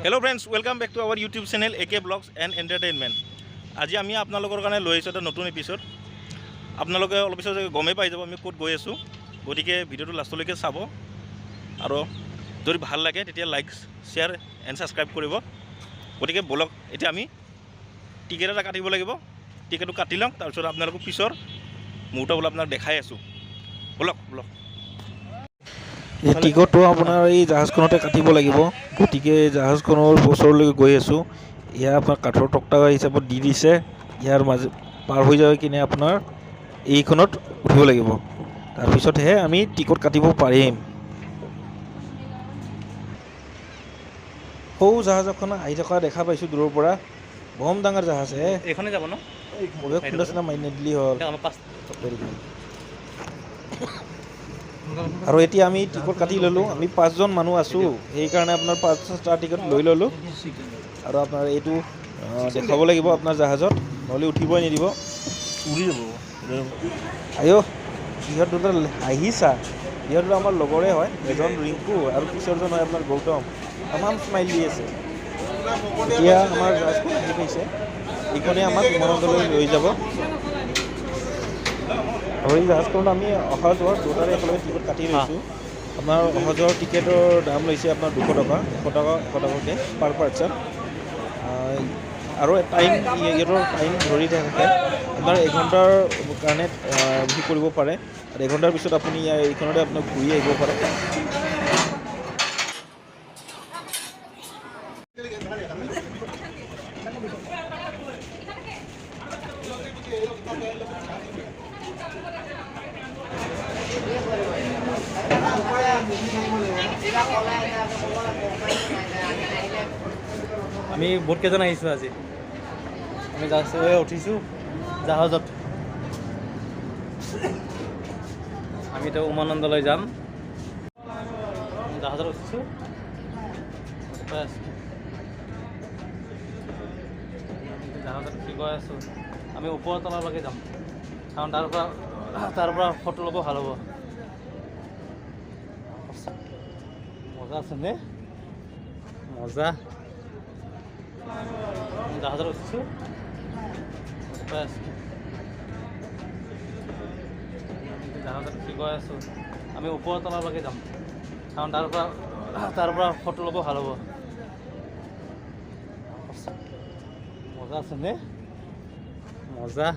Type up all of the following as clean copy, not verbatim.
Hello friends welcome back to our YouTube channel AK blogs and entertainment. आज आमी आपनालोकर कारणे লৈ আহিছোঁ এটা নতুন এপিসোড। আপোনালোকে অলপ পিছত গমেই পাই যাব আমি ক'ত গৈ আছোঁ, গতিকে ভিডিঅ'টো লাষ্টলৈকে চাব আৰু যদি ভাল লাগে তেতিয়া লাইক শ্বেয়াৰ এণ্ড ছাবস্ক্ৰাইব কৰিব। গতিকে বলক এতিয়া আমি টিকেট এটা কাটিব লাগিব, টিকেটটো কাটি লওঁ, তাৰপিছত আপোনালোকক পিছৰ মুহূৰ্তবোৰ আপোনাক দেখাই আছোঁ। বলক বলক এই টিকটটো আপোনাৰ এই জাহাজখনতে কাটিব লাগিব, গতিকে জাহাজখনৰ ওচৰলৈকে গৈ আছোঁ। ইয়াৰ আপোনাৰ কাঠৰ টক্টা হিচাপত দি দিছে, ইয়াৰ মাজে পাৰ হৈ যায় কিনে আপোনাৰ এইখনত উঠিব লাগিব, তাৰপিছতহে আমি টিকট কাটিব পাৰিম। সৌ জাহাজ এখন আহি থকা দেখা পাইছোঁ দূৰৰ পৰা, বম ডাঙৰ জাহাজ হে। এইখনে যাব ন? খুন্দা চিনা মাৰি নিদিলি হ'ল। আৰু এতিয়া আমি টিকট কাটি ল'লোঁ, আমি 5জন মানুহ আছোঁ, সেইকাৰণে আপোনাৰ 5টা টিকট লৈ ল'লোঁ। আৰু আপোনাৰ এইটো দেখাব লাগিব আপোনাৰ জাহাজত, নহ'লে উঠিবই নিদিব, উৰি যাব। আয়ো ইহঁত দুটা আহিছা, ইহঁত আমাৰ লগৰে হয়, এজন ৰিংকু আৰু পিছৰজন হয় আপোনাৰ গৌতম। তামাম স্মাইল দি আছে। এতিয়া আমাৰ জাহাজখন আহি পাইছে, এইখনে আমাক উমানন্দলৈ লৈ যাব। আৰু এই জাহাজখনত আমি অহা যোৱাৰ দুটাৰে একেলগে টিকট কাটি লৈছোঁ। আপোনাৰ অহা যোৱাৰ টিকেটৰ দাম লৈছে আপোনাৰ 200 টকা, 100 টকাকৈ পাৰ পাৰ্চন। আৰু টাইম ইহঁতৰ টাইম ধৰি থাকে, আপোনাৰ 1 ঘণ্টাৰ কাৰণে বুক কৰিব পাৰে, আৰু 1 ঘণ্টাৰ পিছত আপুনি এইখনতে আপোনাক ঘূৰি আহিব পাৰে। আমি বহুত কেইজন আহিছোঁ আজি, আমি উঠিছোঁ জাহাজত। আমি এতিয়া উমানন্দলৈ যাম, জাহাজত উঠিছোঁ। জাহাজত কি কৈ আছোঁ, আমি ওপৰৰ তললৈকে যাম, কাৰণ তাৰ পৰা ফটো ল'ব ভাল হ'ব। মজা আছে নে? মজা। জাহাজত উঠিছোঁ, জাহাজত কি কৈ আছোঁ, আমি ওপৰৰ তললৈকে যাম, কাৰণ তাৰ পৰা ফটো ল'ব ভাল হ'ব। মজা আছে নে? মজা।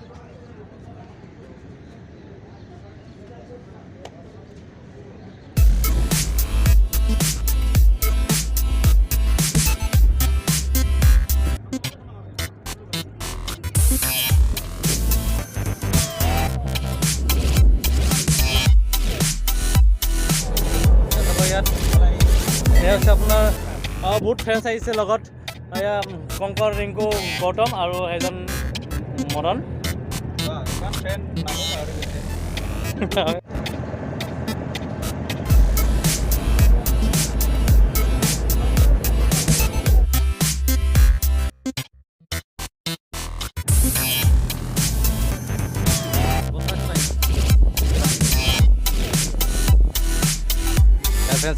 এয়া হৈছে আপোনাৰ বহুত ফ্ৰেণ্ডছ আহিছে লগত, এয়া কংকৰ, ৰিংকু, গৌতম আৰু এজন মদন।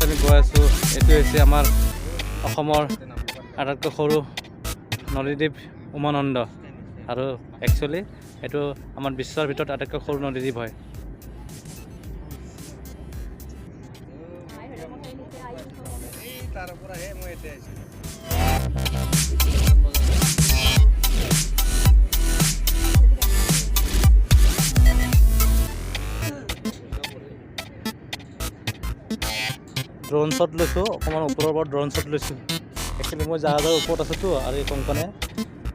আমি গৈ আছোঁ, এইটো হৈছে আমাৰ অসমৰ আটাইতকৈ সৰু নদীদ্বীপ উমানন্দ, আৰু একচুৱেলি এইটো আমাৰ বিশ্বৰ ভিতৰত আটাইতকৈ সৰু নদীদ্বীপ হয়। ড্ৰোন শ্বট লৈছোঁ, অকণমান ওপৰৰ পৰা ড্ৰোন শ্বট লৈছোঁ। একচুৱেলি মই জাহাজৰ ওপৰত আছোঁতো, আৰু এই কংকনে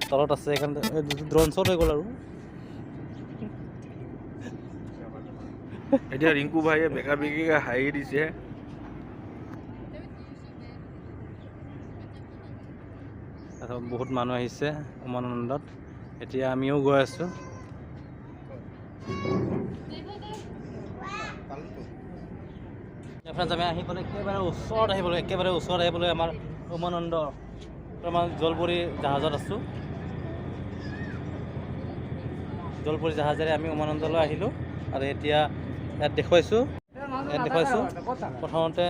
তলত আছে, সেইকাৰণে ড্ৰোন শ্বট হৈ গ'ল। আৰু এতিয়া ৰিংকু ভাইয়ে বেকা বেকিকৈ হাঁহি দিছে। তাৰপিছত বহুত মানুহ আহিছে উমানন্দত, এতিয়া আমিও গৈ আছোঁ। আমি আহি পেলাই একেবাৰে ওচৰত আহিবলৈ আমাৰ উমানন্দ আমাৰ জলপৰী জাহাজত আছোঁ। জলপৰী জাহাজেৰে আমি উমানন্দলৈ আহিলোঁ, আৰু এতিয়া ইয়াত দেখুৱাইছোঁ প্ৰথমতে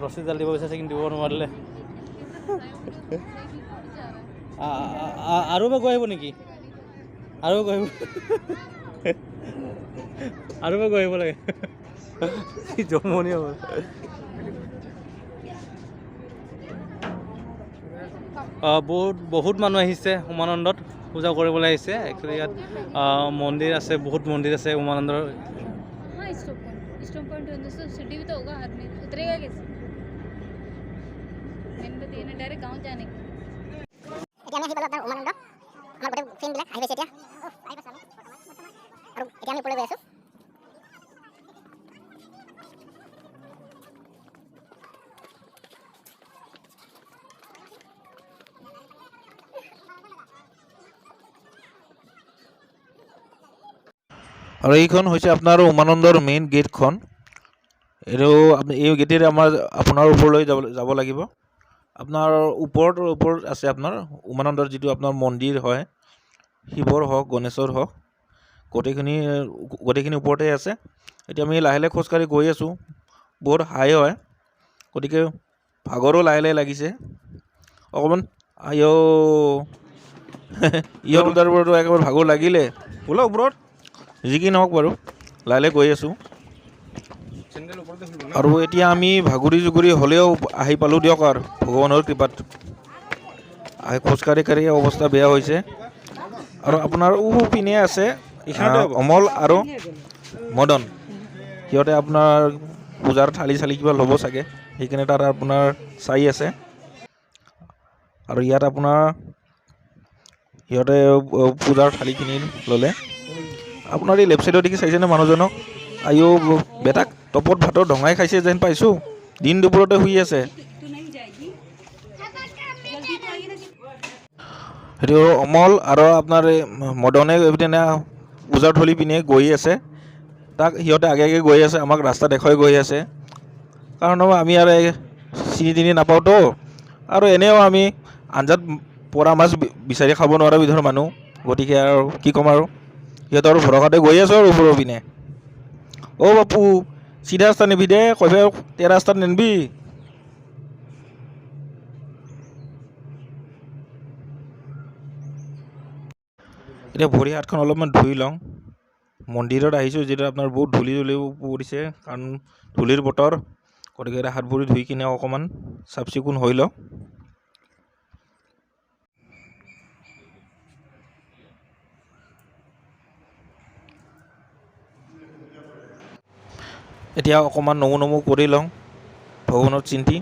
ৰছী জাল দিব বিচাৰিছে কিন্তু দিব নোৱাৰিলে। আৰু এবাৰ গৈ আহিব নেকি? আৰু গৈ আহিব আৰু এবাৰ গৈ আহিব লাগে। জমনি হ'ব। বহুত মানুহ আহিছে উমানন্দত পূজা কৰিবলৈ আহিছে। একচুৱেলি ইয়াত মন্দিৰ আছে, বহুত মন্দিৰ আছে উমানন্দৰ। हाँ स्टॉप पॉइंट दोस्तों सिटी भी तो होगा आदमी उतरेगा कैसे मैंने तो देना डायरेक्ट गांव जाने का এতিয়া আমি আহি পালোঁ আপোনাৰ উমানন্দ আমাৰ গোটেই ফ্ৰেণ্ডবিলাক আহি পাইছে এতিয়া আহি পাইছে আৰু এতিয়া আমি ওপৰলৈ গৈ আছোঁ আৰু এইখন হৈছে আপোনাৰ উমানন্দৰ মেইন গেটখন। এইটো এই গেটেৰে আপোনাৰ ওপৰলৈ যাব লাগিব। আপোনাৰ ওপৰত আছে আপোনাৰ উমানন্দৰ যিটো আপোনাৰ মন্দিৰ হয়, শিৱৰ হওক গণেশৰ হওক, গোটেইখিনি ওপৰতে আছে। এতিয়া আমি লাহে লাহে খোজকাঢ়ি গৈ আছোঁ। বহুত হাই হয়, গতিকে ভাগৰো লাহে লাহে লাগিছে অকণমান। ইহঁত উঠাৰ ওপৰতো একেবাৰে ভাগৰ লাগিলে। বোলা ওপৰত যি কি নহওক বাৰু, লাহে লাহে গৈ আছোঁ। আৰু এতিয়া আমি ভাগৰি জুগৰি হ'লেও আহি পালোঁ দিয়ক আৰু ভগৱানৰ কৃপাত। খোজকাঢ়ি কাঢ়ি অৱস্থা বেয়া হৈছে। আৰু আপোনাৰ পিনে আছে অমল আৰু মদন, সিহঁতে আপোনাৰ পূজাৰ থালি চালি কিবা ল'ব চাগে, সেইকাৰণে তাত আপোনাৰ চাই আছে। আৰু ইয়াত আপোনাৰ সিহঁতে পূজাৰ থালিখিনি ল'লে। আপোনাৰ এই লেফ্ট চাইডৰ দেখি চাইছেনে মানুহজনক? আইও বেটাক টপত ভাতৰ ডঙাই খাইছে যেন পাইছোঁ। দিন দুপৰতে শুই আছে। সেইটো অমল আৰু আপোনাৰ এই মদনে পিনে পূজাৰ থলি পিনে গৈ আছে। তাক সিহঁতে আগে আগে গৈ আছে, আমাক ৰাস্তা দেখুৱাই গৈ আছে। কাৰণ আমি আৰু চিনি তিনি নাপাওঁতো, আৰু এনেও আমি আঞ্জাত পৰা মাছ বিচাৰি খাব নোৱাৰা বিধৰ মানুহ, গতিকে আৰু কি ক'ম আৰু সিহঁতৰ ভৰসাতে গৈ আছোঁ আৰু ওপৰৰ পিনে। অ' বাপু চিধা ৰাস্তা নিবি দে, কবে তেৰা ৰাস্তাত নিনবি। এতিয়া ভৰি হাতখন অলপমান ধুই লওঁ। মন্দিৰত আহিছোঁ যেতিয়া আপোনাৰ বহুত ধূলি পৰিছে, কাৰণ ধূলিৰ বতৰ, গতিকে হাত ভৰি ধুই কিনে অকণমান চাফ চিকুণ হৈ লওঁ। এতিয়া অকণমান নমো কৰি লওঁ ভগৱানৰ চিন্তি।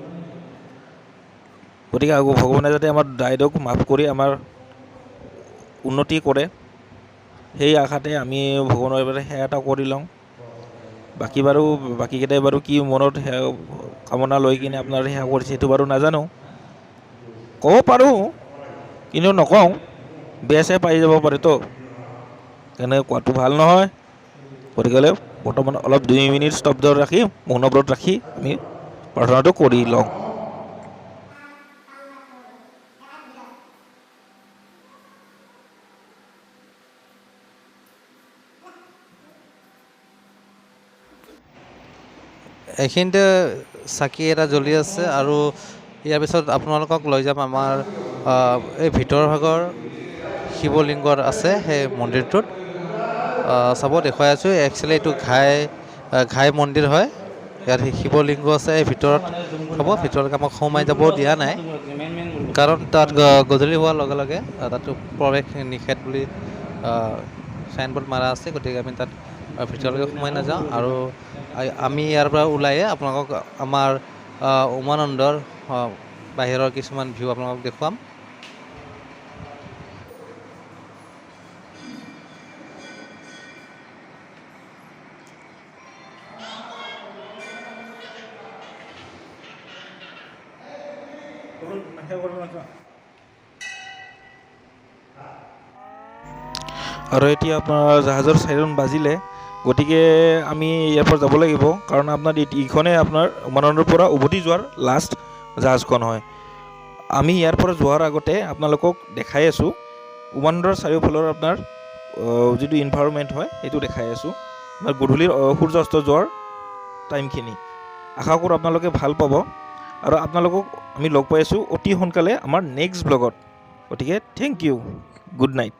গতিকে ভগৱানে যাতে আমাৰ দায়িত্বক মাফ কৰি আমাৰ উন্নতি কৰে, সেই আশাতে আমি ভগৱানৰ সেৱা এটা কৰি লওঁ। বাকীকেইটাই বাৰু কি মনত কামনা লৈ কিনে আপোনাৰ সেৱা কৰিছে সেইটো বাৰু নাজানো। ক'ব পাৰোঁ কিন্তু নকওঁ, বেয়া চেয়া পাই যাব পাৰেতো, তেনেকৈ কোৱাটো ভাল নহয়। গতিকে বৰ্তমান অলপ 2 মিনিট স্তব্ধ ৰাখি মৌনব্ৰত ৰাখি আমি প্ৰাৰ্থনাটো কৰি লওঁ। এইখিনিতে চাকি এটা জ্বলি আছে, আৰু ইয়াৰ পিছত আপোনালোকক লৈ যাম আমাৰ এই ভিতৰ ভাগৰ শিৱলিংগত আছে সেই মন্দিৰটোত। চাব দেখুৱাই আছোঁ। একচুৱেলি এইটো ঘাই মন্দিৰ হয়। ইয়াত শিৱলিংগ আছে এই ভিতৰত। হ'ব ভিতৰলৈকে আমাক সোমাই যাব দিয়া নাই, কাৰণ তাত গধূলি হোৱাৰ লগে লগে তাত প্ৰৱেশ নিষেধ বুলি চাইনবোৰ্ড মাৰা আছে। গতিকে আমি তাত ভিতৰলৈকে সোমাই নাযাওঁ, আৰু আমি ইয়াৰ পৰা ওলাইয়ে আপোনালোকক আমাৰ উমানন্দৰ বাহিৰৰ কিছুমান ভিউ আপোনালোকক দেখুৱাম। আৰু এতিয়া আপোনাৰ জাহাজৰ চাইৰন বাজিলে, গতিকে আমি ইয়াৰ পৰা যাব লাগিব, কাৰণ আপোনাৰ এইখনে আপোনাৰ উমানন্দৰ পৰা উভতি যোৱাৰ লাষ্ট জাহাজখন হয়। আমি ইয়াৰ পৰা যোৱাৰ আগতে আপোনালোকক দেখাই আছোঁ উমানন্দৰ চাৰিওফালৰ আপোনাৰ যিটো ইনভাইৰমেণ্ট হয় সেইটো দেখাই আছোঁ। গধূলিৰ সূৰ্য অস্ত যোৱাৰ টাইমখিনি আশা কৰোঁ আপোনালোকে ভাল পাব। আৰু আপোনালোকক আমি লগ পাই আছোঁ অতি সোনকালে আমাৰ নেক্সট ব্লগত। গতিকে থেংক ইউ, গুড নাইট।